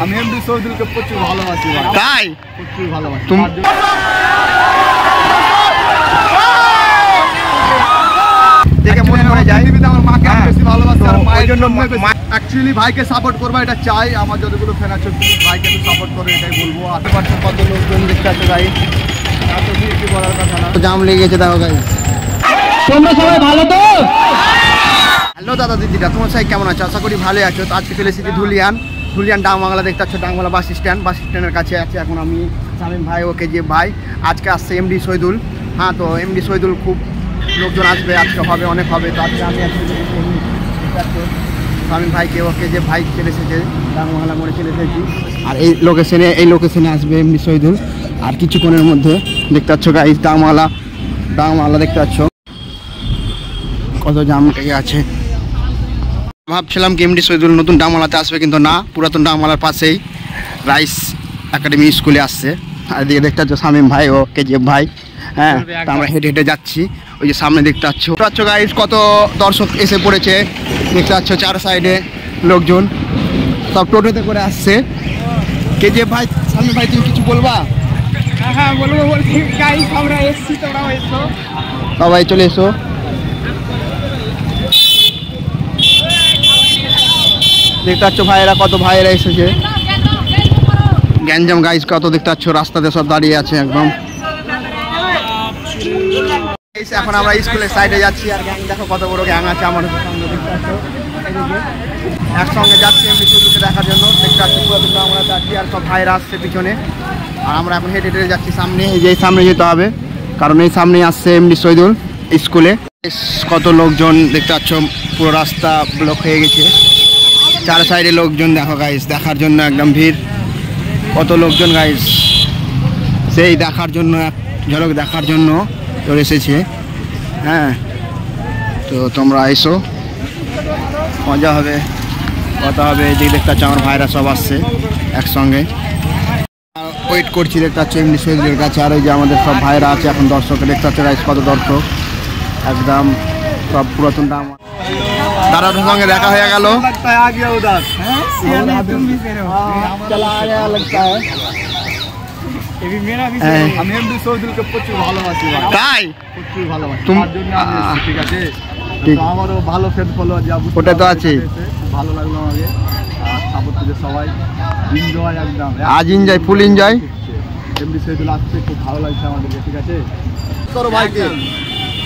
আমি এমডি সৈদুলকে প্রচুর ভালোবাসি ভাই। তাই প্রচুর ভালোবাসি তুমি দেখে মনে পড়ে যায় আমার মাকে বেশি ভালোবাসি আর মায়ের জন্য অ্যাকচুয়ালি ভাইকে সাপোর্ট করবা এটা চাই। আমার যতগুলো ফ্যান আছে ভাইকে একটু সাপোর্ট করে এটাই বলবো। আশেপাশে কত লোকজন দেখতে আছে ভাই, এত ভিড় কি বলার কথা না। জাম লেগে গেছে দেখো গাইস। তোমরা সবাই ভালো তো? হ্যালো দাদা দিদিরা, তোমার সবাই কেমন আছো? আশা করি ভালো আছো। তো আজকে চলে এসেছি ধুলিয়ান ডাংবাংলা দেখতে পাচ্ছ, ডাংবাংলা বাস স্ট্যান্ডের কাছে আছে এখন আমি, শামীম ভাই ও কেজিএফ ভাই। আজকে আসছে এমডি সৈদুল। হ্যাঁ, তো এমডি সৈদুল খুব লোকজন আসবে আজকে, হবে অনেক হবে। তো আজকে আমি শামীম ভাইকে ও কেজিএফ ভাই চলে এসেছে, ডাংবাংলা মোড়ে চলে এসেছি। আর এই লোকেশনে আসবে এমডি সৈদুল। আর কিছুক্ষণের মধ্যে দেখতে পাচ্ছ গাইস ডাংবাংলা দেখতে পাচ্ছ কত জাম লেগে আছে। ভাবছিলাম কি এমডি সৈদুল নতুন ডাংবাংলাতে আসবে, কিন্তু না, পুরাতন ডাংবাংলার পাশেই রাইস একাডেমি স্কুলে আসছে। আর এদিকে দেখতে পাচ্ছ শামীম ভাই ও কেজিএফ ভাই। হ্যাঁ, তো আমরা হেঁটে হেঁটে যাচ্ছি। ওই যে সামনে দেখতে পাচ্ছ গাইস কত দর্শক এসে পড়েছে। দেখতে পাচ্ছ চার সাইডে লোকজন সব টোটোতে করে আসছে। কেজিএফ ভাই, শামীম ভাই, তুমি কিছু বলবা? হ্যাঁ বলবো, বলছি গাইস আমরা এসছি, তোমরাও এসো। সবাই চলে এসো। দেখতে পাচ্ছ ভাইয়েরা, কত ভাইয়েরা এসেছে। গ্যাঞ্জাম গাইস কত দেখতে পাচ্ছ, রাস্তাতে সব দাঁড়িয়ে আছে একদম। এখন আমরা স্কুলের সাইডে যাচ্ছি। আর গ্যাং দেখো কত বড় গ্যাং আছে আমাদের সঙ্গে, দেখতে পাচ্ছ একসঙ্গে যাচ্ছি এমডি সৈদুলকে দেখার জন্য। দেখতে পাচ্ছি পুরাতন আমরা যাচ্ছি আর সব ভাইয়েরা আসছে পিছনে। আর আমরা এখন হেঁটে হেঁটে যাচ্ছি সামনে, এই সামনে যেতে হবে কারণ এই সামনেই আসছে এমডি সৈদুল স্কুলে। কত লোকজন দেখতে পাচ্ছ, পুরো রাস্তা ব্লক হয়ে গেছে। চার সাইডে লোকজন দেখো গাইস, দেখার জন্য একদম ভিড়। কত লোকজন গাইস, সেই দেখার জন্য, এক ঝলক দেখার জন্য চলে এসেছে। হ্যাঁ, তো তোমরা এসো, মজা হবে, কথা হবে। এদিকে দেখতে পাচ্ছ আমার ভাইরা সব আসছে একসঙ্গে। ওয়েট করছি দেখতে পাচ্ছ এমডি সৈদুলের কাছে। আর ওই যে আমাদের সব ভাইরা আছে এখন, দর্শক দেখতে পাচ্ছ গাইস কত দর্শক, একদম সব পুরাতন দাম। দাদার সঙ্গে দেখা হয়ে গেল। আমি এমডি সৈদুলকে প্রচুর ভালোবাসি ভাই। তাই প্রচুর ভালোবাসি, তোমার জন্য আমি এসেছি, ঠিক আছে? আমারও ভালো ফ্যান ফলোয়ার যা, ওটা তো আছে। ভালো লাগলো আমাকে। আর সাপোর্ট করছে সবাই, এনজয় একদম, আজ enjoy, full enjoy. MD Saidul আসছে, খুব ভালো লাগছে আমাদেরকে, ঠিক আছে? করো ভাইকে,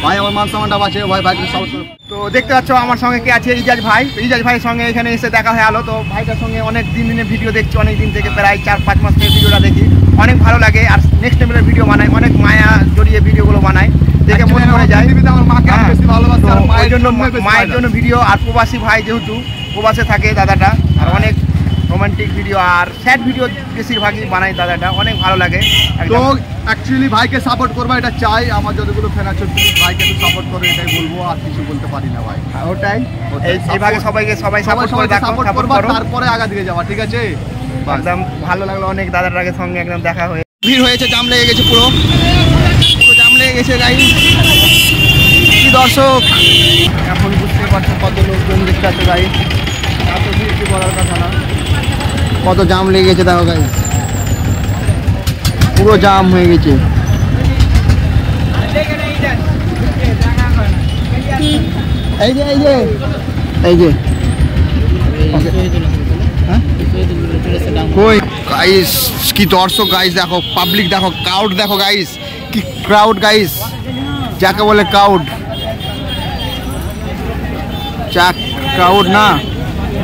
ভাই আমার মান সম্মানটা বাঁচে ভাই, ভাইকে সাপোর্ট করো। তো দেখতে পাচ্ছ আমার সঙ্গে কে আছে, ইজাজ ভাই। ইজাজ ভাইয়ের সঙ্গে এখানে এসে দেখা হয়ে গেলো। তো ভাইটার সঙ্গে অনেক দিনের ভিডিও দেখছি, অনেক দিন থেকে, প্রায় 4-5 মাস থেকে ভিডিওটা দেখি, অনেক ভালো লাগে। আর নেক্সট টাইমের ভিডিও বানায়, অনেক মায়া জড়িয়ে ভিডিওগুলো বানায়, দেখে মনে পড়ে যায় আমার মাকে বেশি ভালোবাসি আর মায়ের জন্য ভিডিও। আর প্রবাসী ভাই, যেহেতু প্রবাসে থাকে দাদাটা, আর অনেক রোমান্টিক ভিডিও আর স্যাড ভিডিও বেশিরভাগই বানায় দাদাটা, অনেক ভালো লাগে। তো অ্যাকচুয়ালি ভাইকে সাপোর্ট করবা এটা চাই। আমার যতগুলো ফ্যান আছে ভাইকে একটু সাপোর্ট করে এটাই বলবো, আর কিছু বলতে পারি না ভাই। ওটাই, এইভাবে সবাই সাপোর্ট করবা, তারপরে আগা দিকে যাওয়া, ঠিক আছে? একদম ভালো লাগলো অনেক দাদাটার সঙ্গে একদম দেখা হয়ে। ভিড় হয়েছে, জাম লেগে গেছে, পুরো জাম লেগে গেছে গাইস, কি দর্শক। এখন বুঝতে পারছো কত লোকজন দেখতে আছে গাইস, এত ভিড় কি বলার কথা না। কত জাম লেগে গেছে দেখো গাইস, পুরো জাম হয়ে গেছে। এই যে কই গাইস, কি দর্শক গাইস, দেখো পাবলিক, দেখো ক্রাউড, দেখো গাইস কি ক্রাউড গাইস, যাকে বলে ক্রাউড, ক্রাউড না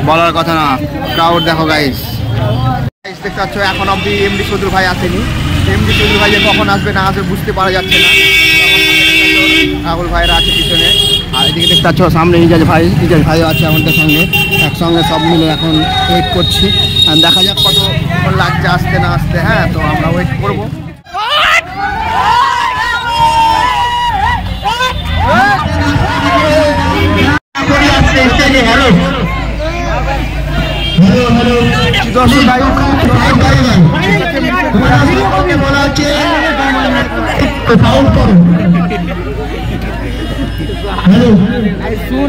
বলার কথা না, ক্রাউড দেখো গাইস। দেখতে পাচ্ছ এখন অব্দি এমডি সৈদুল ভাই আসেনি। এমডি সৈদুল ভাই যে কখন আসবে না আসবে বুঝতে পারা যাচ্ছে না। রাহুল ভাইরা আছে পিছনে। আর এদিকে দেখতে পাচ্ছ সামনে ইজাজ ভাইও আছে আমাদের সঙ্গে, একসঙ্গে সব মিলে এখন ওয়েট করছি। দেখা যাক কত লাগছে আসতে না আসতে। হ্যাঁ, তো আমরা ওয়েট করবো।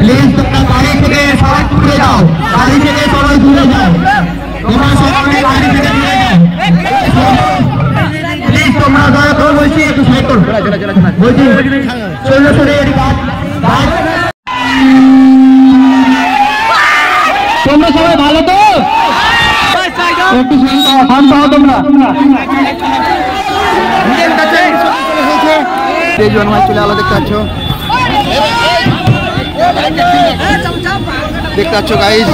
প্লিজ তোমরা বাড়ি থেকে সবাই দূরে যাও, বাড়ি থেকে সবাই দূরে যাও। তোমার সবাই তোমরা সবাই ভালো তো? একটু শান্ত হও তোমরা। তেজন ভাই চলে আলো দেখতে পাচ্ছ, দেখতে পাচ্ছ গাইজ।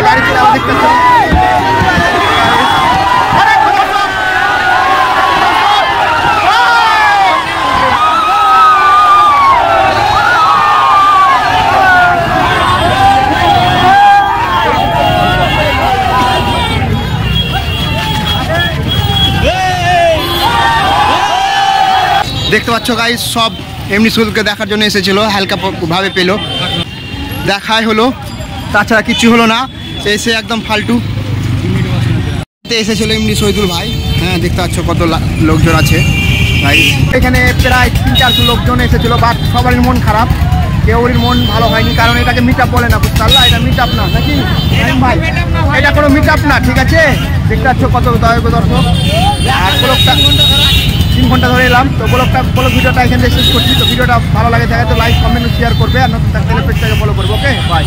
গাড়ি চলে আলো দেখতে পাচ্ছ। দেখতে পাচ্ছ গাইস, সব এমনি সুলকে দেখার জন্য এসেছিল, হালকা ভাবে পেলো, দেখাই হলো, তাছাড়া কিছু হলো না। এসে একদম ফালতু এসেছিল এমনি শহীদুল ভাই। হ্যাঁ দেখতে পাচ্ছ কত লোকজন আছে ভাই, এখানে প্রায় 300-400 লোকজন এসেছিল, বাট সবারই মন খারাপ, কেউর মন ভালো হয়নি, কারণ এটাকে মিট আপ বলে না, বুঝতে পারলা? এটা মিট আপ না, নাকি ভাই? এটা কোনো মিট আপ না, ঠিক আছে? দেখতে পাচ্ছ কত দর্শক। আর ব্লগটা 3 ঘন্টা ধরে এলাম, তো ব্লগ ভিডিওটা এখানে শেষ করছি। তো ভিডিওটা ভালো লাগে থাকে তো লাইক, কমেন্ট, শেয়ার করবে, আর নতুন থাকলে পেজটাকে ফলো করবো। ওকে, বাই।